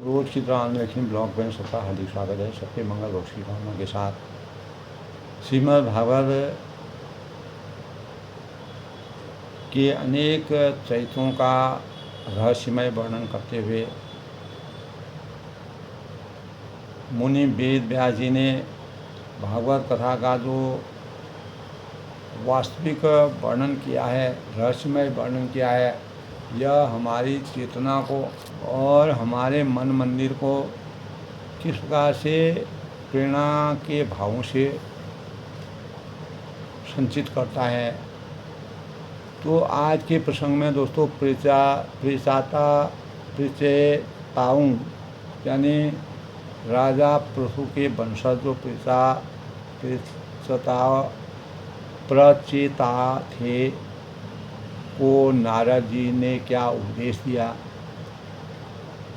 रोज की तरह अन्वेषणी ब्लॉग में सबका हार्दिक स्वागत है। सबके मंगल भोग की कामना के साथ श्रीमद् भागवत के अनेक चरित्रों का रहस्यमय वर्णन करते हुए मुनि वेद व्यास जी ने भागवत कथा का जो वास्तविक वर्णन किया है, रहस्यमय वर्णन किया है, यह हमारी चेतना को और हमारे मन मंदिर को किस प्रकार से प्रेरणा के भावों से संचित करता है। तो आज के प्रसंग में दोस्तों प्रेचेताऊं यानी राजा पृथु के वंशज जो प्रचेता थे को नारद जी ने क्या उपदेश दिया,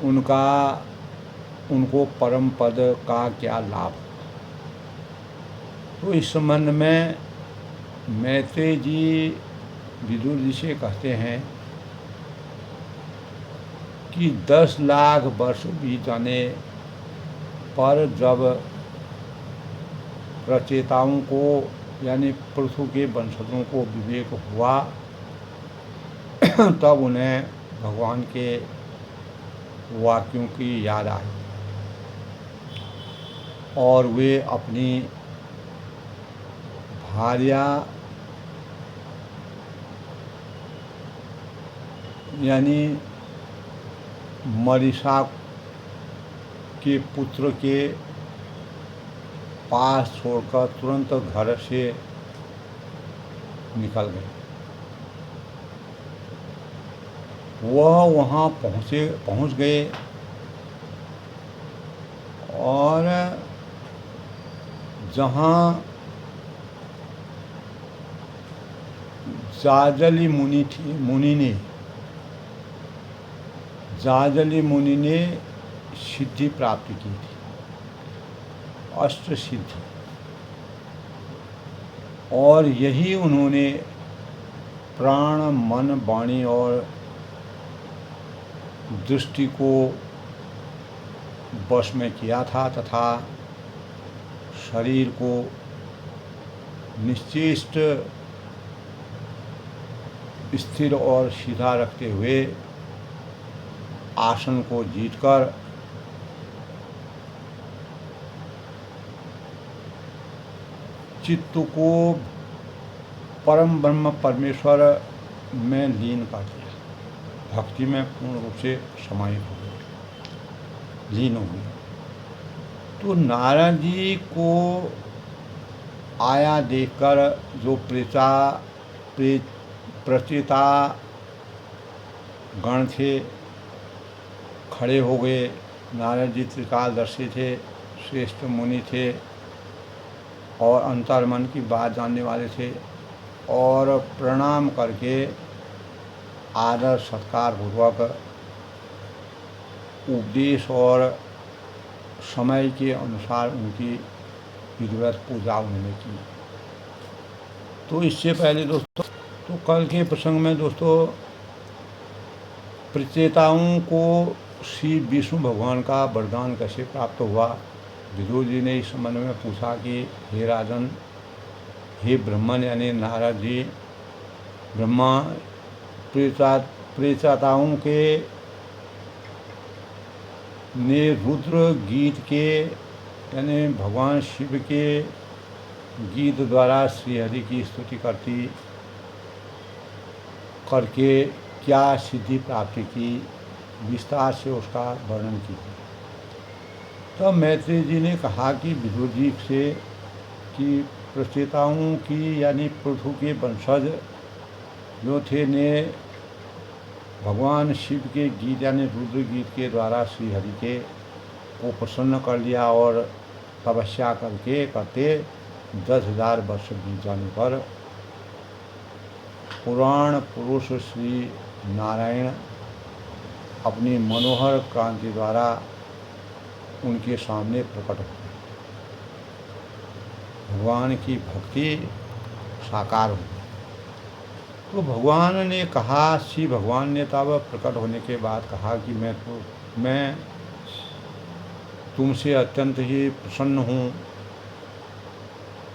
उनको परम पद का क्या लाभ। तो इस संबंध में मैत्रेय जी विदुर जी से कहते हैं कि 10 लाख वर्ष बीत जाने पर जब प्रचेताओं को यानी पृथु के वंशजों को विवेक हुआ तब उन्हें भगवान के वाक्यों की याद आई और वे अपनी भार्या यानी मरीषा के पुत्र के पास छोड़कर तुरंत घर से निकल गए। वह वहाँ पहुँच गए और जहाँ जाजली मुनि ने सिद्धि प्राप्त की थी, अष्ट सिद्धि, और यही उन्होंने प्राण मन वाणी और दृष्टि को वश में किया था तथा शरीर को निश्चेष्ट स्थिर और सीधा रखते हुए आसन को जीतकर चित्त को परम ब्रह्म परमेश्वर में लीन कर दिया, भक्ति में पूर्ण रूप से समाहित हो गए, लीन हो गए। तो नारद जी को आया देखकर जो प्रचेता गण थे खड़े हो गए। नारद जी त्रिकालदर्शी थे, श्रेष्ठ मुनि थे और अंतर्मन की बात जानने वाले थे, और प्रणाम करके आदर सत्कार पूर्वक उपदेश और समय के अनुसार उनकी विधिवत पूजा उन्होंने की। तो इससे पहले दोस्तों, तो कल के प्रसंग में दोस्तों प्रचेताओं को श्री विष्णु भगवान का वरदान कैसे प्राप्त हुआ, विदुर जी ने इस संबंध में पूछा कि हे राजन, हे ब्रह्मन यानी नारद जी ब्रह्मा प्रचेताओं के ने रुद्र गीत के यानी भगवान शिव के गीत द्वारा श्रीहरि की स्तुति करके क्या सिद्धि प्राप्ति की, विस्तार से उसका वर्णन कीजिए। तब मैत्रेय जी ने कहा कि विदुर जी से कि प्रचेताओं की यानी पृथु के वंशज जो थे ने भगवान शिव के गीत यानी रुद्र गीत के द्वारा श्रीहरि के को प्रसन्न कर लिया और तपस्या करते 10,000 वर्ष बीत जाने पर पुराण पुरुष श्री नारायण अपनी मनोहर क्रांति द्वारा उनके सामने प्रकट हुए। भगवान की भक्ति साकार हुई। तो भगवान ने कहा, श्री भगवान ने तब प्रकट होने के बाद कहा कि मैं तुमसे अत्यंत ही प्रसन्न हूँ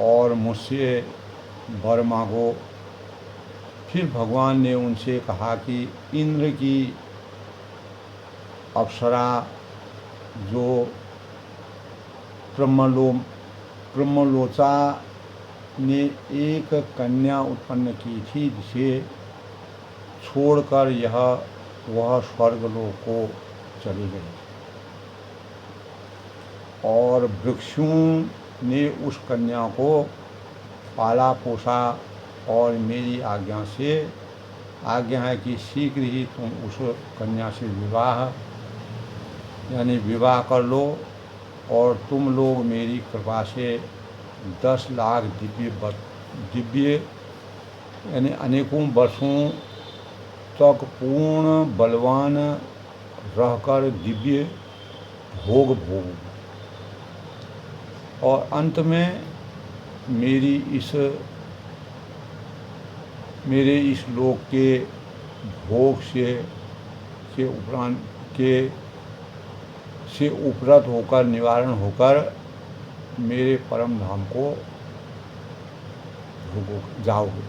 और मुझसे वर मांगो। फिर भगवान ने उनसे कहा कि इंद्र की अप्सरा जो ब्रह्मलोचा ने एक कन्या उत्पन्न की थी, जिसे छोड़कर वह स्वर्गलोक को चली गई, और वृक्षों ने उस कन्या को पाला पोसा, और मेरी आज्ञा है कि शीघ्र ही तुम उस कन्या से विवाह कर लो, और तुम लोग मेरी कृपा से 10 लाख दिव्य यानी अनेकों वर्षों तक पूर्ण बलवान रहकर दिव्य भोग भोगो, और अंत में मेरे इस लोक के भोग से उपरत होकर, निवारण होकर मेरे परम धाम को जाओगे।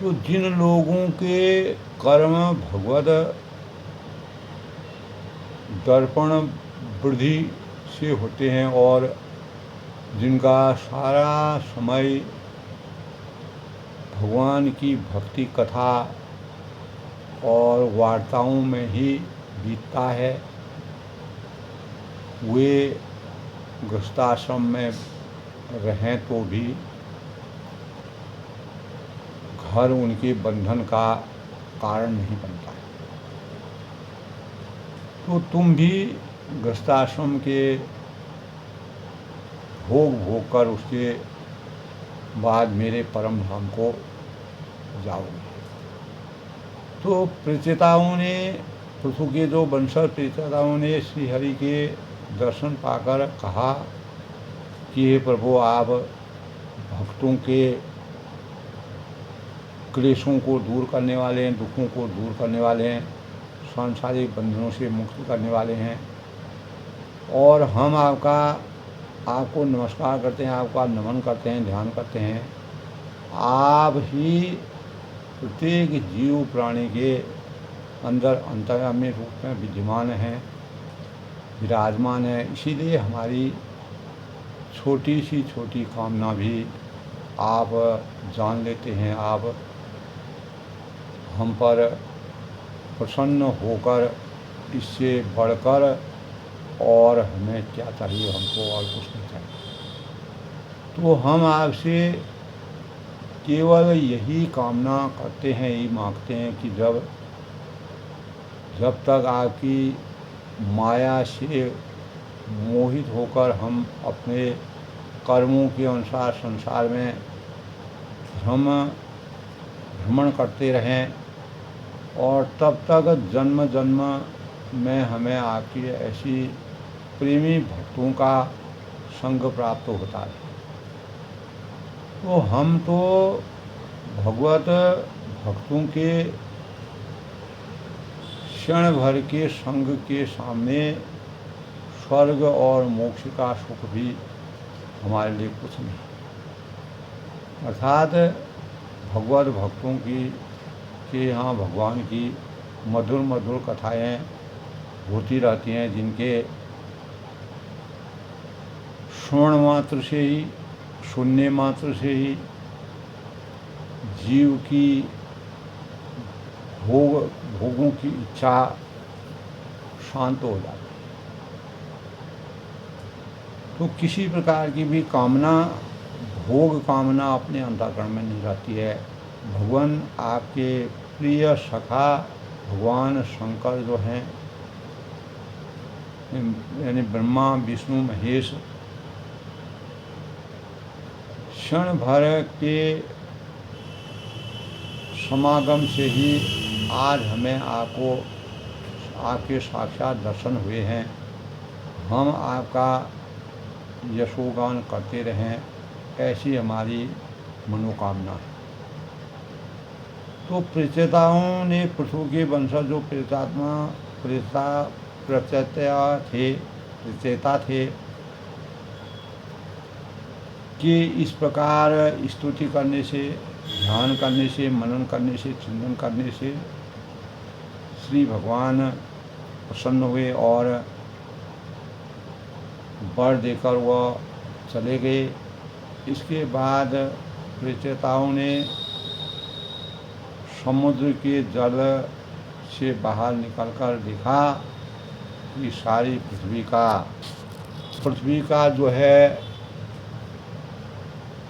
तो जिन लोगों के कर्म भगवत दर्पण वृद्धि से होते हैं और जिनका सारा समय भगवान की भक्ति कथा और वार्ताओं में ही बीतता है, वे गृहस्थाश्रम में रहें तो भी घर उनके बंधन का कारण नहीं बनता है। तो तुम भी गृहस्थाश्रम के भोग कर उसके बाद मेरे परम धाम को जाओगे। तो प्रेताओं ने, पृथु के जो वंशज प्रेताओं ने श्री हरि के दर्शन पाकर कहा कि हे प्रभु, आप भक्तों के क्लेशों को दूर करने वाले हैं, दुखों को दूर करने वाले हैं, सांसारिक बंधनों से मुक्त करने वाले हैं, और हम आपको नमस्कार करते हैं, आपका नमन करते हैं, ध्यान करते हैं। आप ही प्रत्येक जीव प्राणी के अंदर अंतर्यामी रूप में विद्यमान हैं, विराजमान है। इसीलिए हमारी छोटी सी छोटी कामना भी आप जान लेते हैं। आप हम पर प्रसन्न होकर इससे बढ़कर और हमें क्या चाहिए, हमको और कुछ नहीं चाहिए। तो हम आपसे केवल यही कामना करते हैं, यही मांगते हैं कि जब तक आपकी माया से मोहित होकर हम अपने कर्मों के अनुसार संसार में भ्रमण करते रहें, और तब तक जन्म जन्म में हमें आपकी ऐसी प्रेमी भक्तों का संग प्राप्त होता है। तो हम तो भगवत भक्तों के क्षण भर के संग के सामने स्वर्ग और मोक्ष का सुख भी हमारे लिए कुछ नहीं। अर्थात भगवत भक्तों के यहाँ भगवान की मधुर मधुर कथाएं होती रहती हैं, जिनके सुनने मात्र से ही जीव की भोगों की इच्छा शांत हो जाती है। तो किसी प्रकार की भी भोग कामना अपने अंतःकरण में नहीं रहती है। भगवान आपके प्रिय सखा भगवान शंकर जो हैं, यानी ब्रह्मा विष्णु महेश, क्षण भर के समागम से ही आज हमें आपके साक्षात दर्शन हुए हैं। हम आपका यशोगान करते रहें, ऐसी हमारी मनोकामना है। तो प्रेताओं ने, पृथु के वंशज जो प्रेता प्रचेता थे कि इस प्रकार स्तुति करने से, ध्यान करने से, मनन करने से, चिंतन करने से श्री भगवान प्रसन्न हुए और वर देकर वह चले गए। इसके बाद प्रचेताओं ने समुद्र के जल से बाहर निकलकर देखा कि सारी पृथ्वी का जो है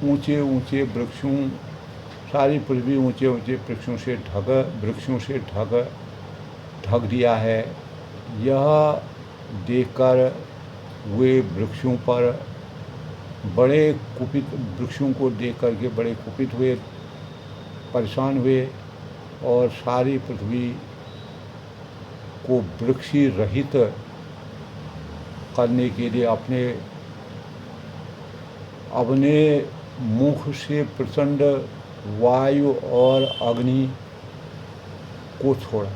ऊंचे ऊंचे वृक्षों, सारी पृथ्वी ऊंचे ऊंचे वृक्षों से ढक दिया है। यह देखकर वे वृक्षों को देख करके बड़े कुपित हुए, परेशान हुए और सारी पृथ्वी को वृक्षी रहित करने के लिए अपने मुख से प्रचंड वायु और अग्नि को छोड़ा,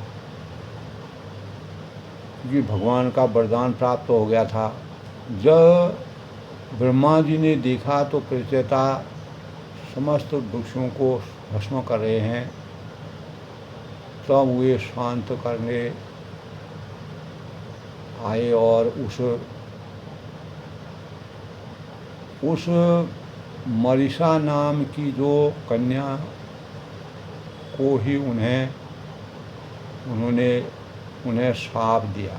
क्योंकि भगवान का वरदान प्राप्त हो गया था। जब ब्रह्मा जी ने देखा तो प्रचेता समस्त वृक्षों को भस्म कर रहे हैं, तब वे शांत करने आए और उस मरीषा नाम की जो कन्या को ही उन्हें श्राप दिया,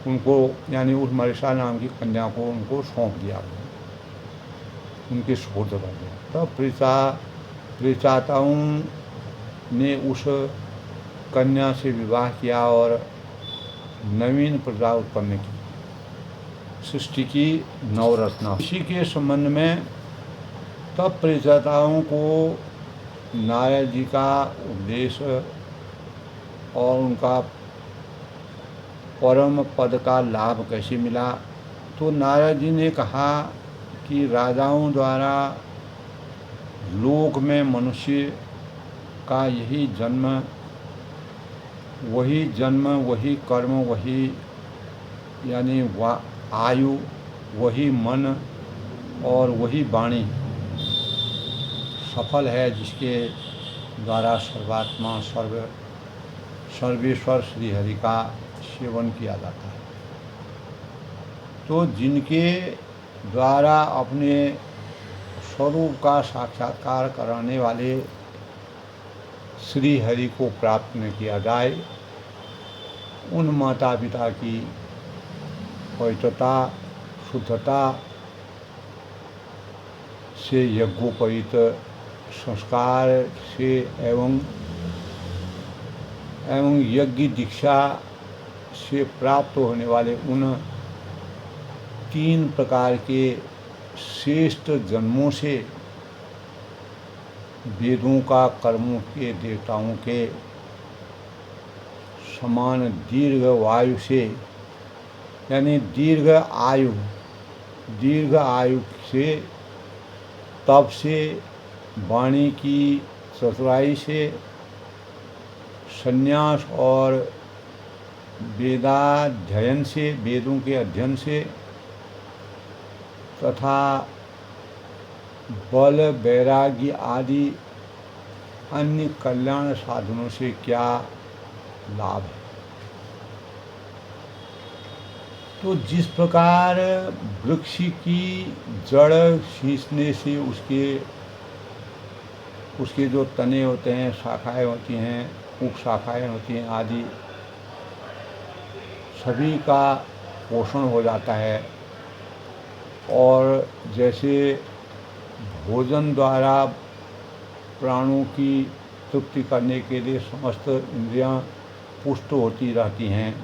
उनको यानी उस मरीषा नाम की कन्या को उनको सौंप दिया, उनके सुपुर्द कर दिया। तब प्रचाताओं ने उस कन्या से विवाह किया और नवीन प्रजा उत्पन्न की, सृष्टि की नवरत्ना। इसी के संबंध में तब प्रचेताओं को नारद जी का उपदेश और उनका परम पद का लाभ कैसे मिला, तो नारद जी ने कहा कि राजाओं द्वारा लोक में मनुष्य का यही जन्म, वही कर्म, वही यानी आयु, वही मन और वही वाणी सफल है, जिसके द्वारा सर्वात्मा सर्वेश्वर श्री हरि का सेवन किया जाता है। तो जिनके द्वारा अपने स्वरूप का साक्षात्कार कराने वाले श्री हरि को प्राप्त न किया जाए, उन माता पिता की पवित्रता, शुद्धता से, यज्ञोपवीत संस्कार से एवं यज्ञ दीक्षा से प्राप्त होने वाले उन 3 प्रकार के श्रेष्ठ जन्मों से वेदों का, कर्मों के, देवताओं के समान दीर्घ वायु से, यानी दीर्घ आयु से, तप से, वाणी की चतुराई से, संन्यास और वेदाध्ययन से, वेदों के अध्ययन से तथा बल, वैराग्य आदि अन्य कल्याण साधनों से क्या लाभ है। तो जिस प्रकार वृक्ष की जड़ खींचने से उसके जो तने होते हैं, शाखाएं होती हैं, उपशाखाएं होती हैं आदि सभी का पोषण हो जाता है, और जैसे भोजन द्वारा प्राणों की तृप्ति करने के लिए समस्त इंद्रियां पुष्ट होती रहती हैं,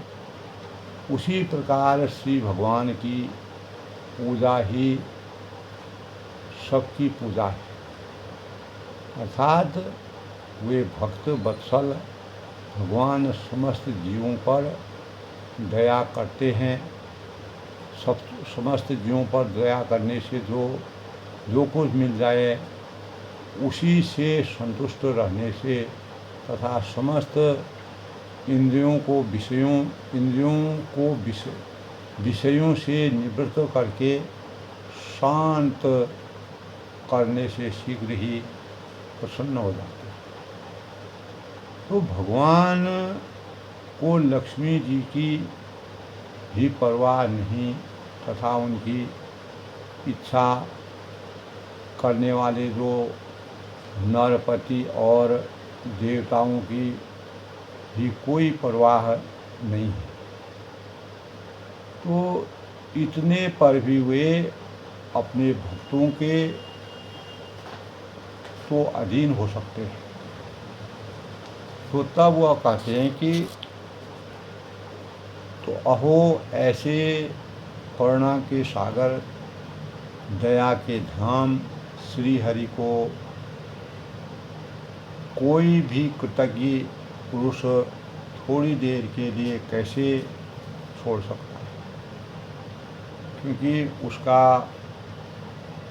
उसी प्रकार श्री भगवान की पूजा ही सबकी पूजा है। अर्थात वे भक्त वत्सल भगवान समस्त जीवों पर दया करते हैं। समस्त जीवों पर दया करने से जो कुछ मिल जाए उसी से संतुष्ट रहने से तथा समस्त विषयों से निवृत्त करके शांत करने से शीघ्र ही प्रसन्न हो जाते हैं। तो भगवान को लक्ष्मी जी की भी परवाह नहीं तथा उनकी इच्छा करने वाले जो नरपति और देवताओं की भी कोई परवाह नहीं है। तो इतने पर भी वे अपने भक्तों के तो अधीन हो सकते हैं। तो तब वह कहते हैं कि तो अहो ऐसे करुणा के सागर दया के धाम श्री हरि को कोई भी कृतज्ञ पुरुष थोड़ी देर के लिए कैसे छोड़ सकता है, क्योंकि उसका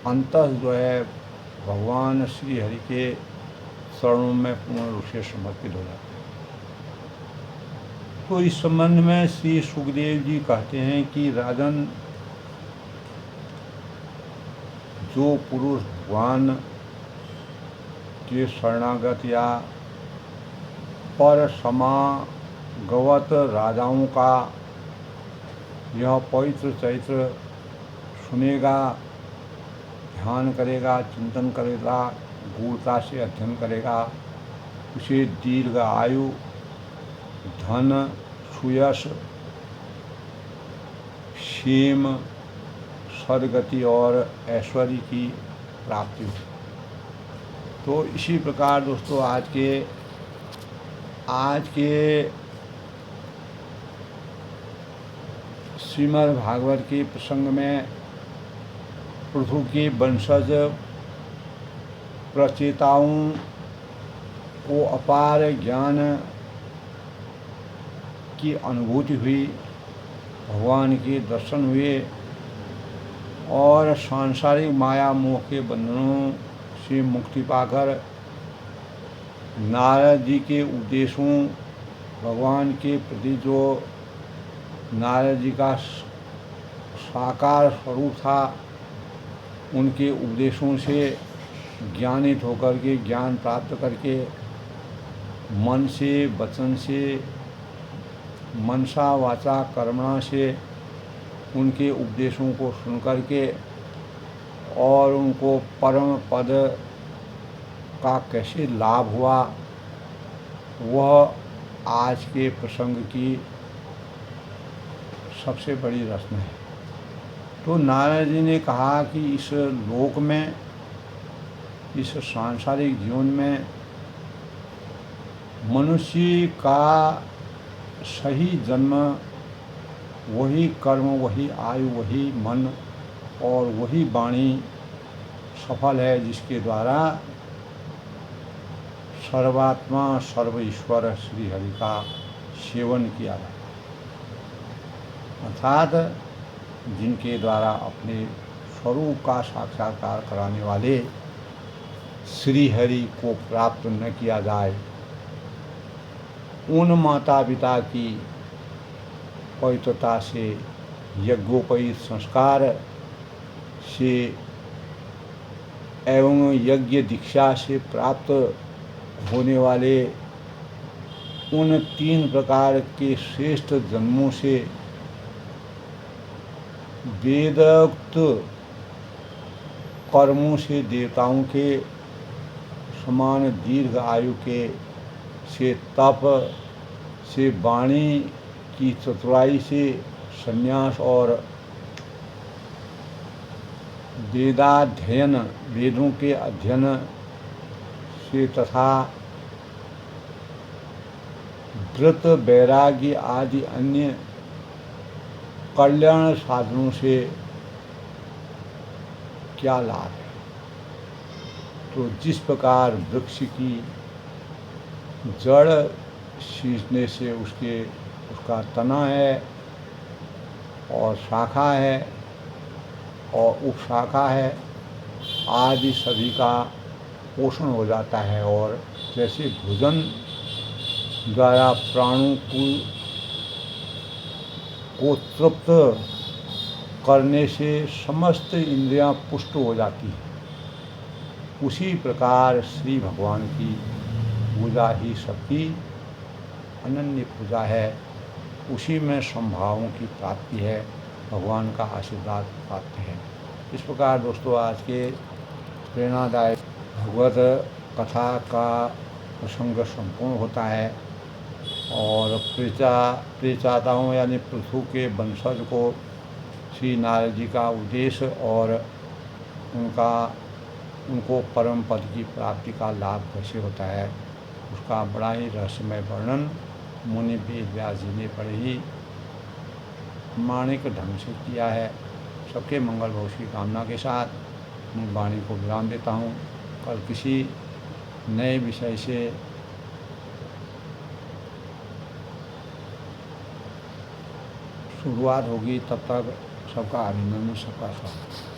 अंतः जो है भगवान श्री हरि के चरणों में पूर्ण रूप से समर्पित हो जाता है। तो इस संबंध में श्री सुखदेव जी कहते हैं कि राजन, जो पुरुष भगवान के शरणागत या पर समागवत राजाओं का यह पवित्र चरित्र सुनेगा, ध्यान करेगा, चिंतन करेगा, गूढ़ता से अध्ययन करेगा, उसे दीर्घ आयु, धन, सुयश, क्षेम, सद्गति और ऐश्वर्य की प्राप्ति हो। तो इसी प्रकार दोस्तों आज के श्रीमद् भागवत के प्रसंग में पृथु के वंशज प्रचेताओं को अपार ज्ञान की अनुभूति हुई, भगवान के दर्शन हुए और सांसारिक माया मोह के बंधनों से मुक्ति पाकर नारद जी के उपदेशों, भगवान के प्रति जो नारद जी का साकार स्वरूप था, उनके उपदेशों से ज्ञानित होकर के ज्ञान प्राप्त करके मन से, वचन से, मनसा वाचा कर्मणा से उनके उपदेशों को सुनकर के और उनको परम पद का कैसे लाभ हुआ, वह आज के प्रसंग की सबसे बड़ी रस्म है। तो नारद जी ने कहा कि इस लोक में, इस सांसारिक जीवन में मनुष्य का सही जन्म, वही कर्म, वही आयु, वही मन और वही वाणी सफल है जिसके द्वारा सर्वात्मा सर्व ईश्वर श्री हरि का सेवन किया जाता है। अर्थात जिनके द्वारा अपने स्वरूप का साक्षात्कार कराने वाले श्री हरि को प्राप्त न किया जाए, उन माता पिता की पवित्रता से, यज्ञोपवीत संस्कार से एवं यज्ञ दीक्षा से प्राप्त होने वाले उन 3 प्रकार के श्रेष्ठ जन्मों से वेदोक्त कर्मों से देवताओं के समान दीर्घ आयु के से, तप से, वाणी की चतुराई से, संन्यास और वेदाध्ययन, वेदों के अध्ययन से तथा व्रत, वैराग्य आदि अन्य कल्याण साधनों से क्या लाभ है। तो जिस प्रकार वृक्ष की जड़ सींचने से उसका तना है और शाखा है और उपशाखा है आदि सभी का पोषण हो जाता है, और जैसे भोजन द्वारा प्राणों को तृप्त करने से समस्त इंद्रियां पुष्ट हो जाती हैं। उसी प्रकार श्री भगवान की पूजा ही सबकी अनन्य पूजा है। उसी में संभावों की प्राप्ति है, भगवान का आशीर्वाद प्राप्त है। इस प्रकार दोस्तों आज के प्रेरणादायक भगवत कथा का प्रसंग संपूर्ण होता है और प्रेचाताओं यानी पृथु के वंशज को श्री नारद जी का उद्देश्य और उनको परम पद की प्राप्ति का लाभ कैसे होता है उसका बड़ा ही रहस्यमय वर्णन मुनि वेद व्यास जी ने बड़े ही माणिक ढंग से किया है। सबके मंगल भविष्य की कामना के साथ मैं वाणी को विराम देता हूँ। कल किसी नए विषय से शुरुआत होगी, तब तक सबका अभिनंदन, सबका स्वागत।